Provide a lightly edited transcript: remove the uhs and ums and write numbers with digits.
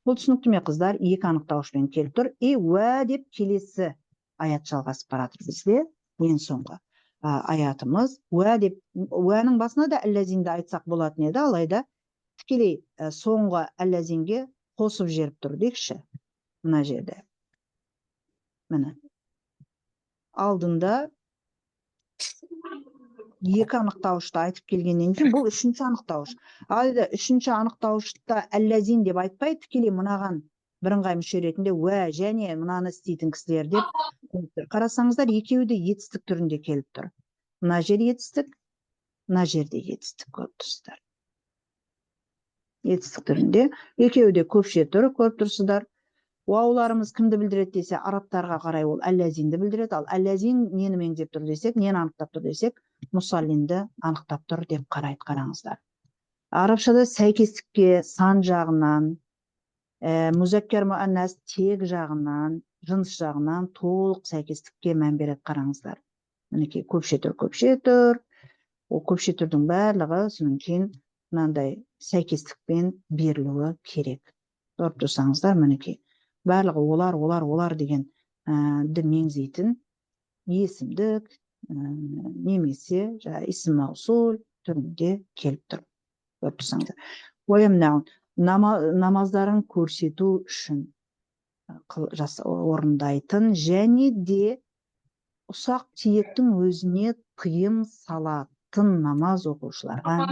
Бұл түсінікті ме қыздар? Екі анықтауышпен келіп тұр. Уә деп келесі аят жалғасып баратыр бізде. Ең соңғы аятымыз. Уә деп, уәнің басына да әлләзинді айтсақ болатын еді, алайда тікелей соңғы әлләзинге қосып жеріп тұр дейікші. Мына жерде. Міне. Алдында екі анықтауышты айтып келгеннен кейін бұл үшінші анықтауыш. Алайда үшінші анықтауышта әлләзин деп айтпай, тікелей мынаған бірыңғай мүше ретінде уә және мынаны істейтін кісілер деп қарасаңыздар, екеуі де етістік түрінде келіп тұр. Мына жер етістік, мына жерде етістік көріп тұрсыздар. Етістік түрінде екеуі де көпше түрі көріп тұрсыздар. Уауларымыз кімді білдіреді десе, арабтарға қарай ол әлләзинді білдіреді, ал әлләзин нені меңзеп тұр десек, нені анықтап тұр десек, мұсаллинді анықтап тұр деп қарайды, қараңыздар. Арабшада сәйкестікке сан жағынан, музаккар муаннас тек жағынан, жыныс жағынан толық сәйкестікке мән береді, қараңыздар. Мінекей көпше тұр. Ол көпше түрдің барлығы содан кейін мынандай сәйкестікпен берілуі керек. Көріп тұрсаңыздар, мінекей барлығы олар деген меңзейтін есімдік немесе исм маусул түрінде келіп тұр. Көріп тұрсаңыздар. Намаздарын көрсету үшін орындайтын және де ұсақ түйектің өзіне тыйым салатын намаз оқушыларға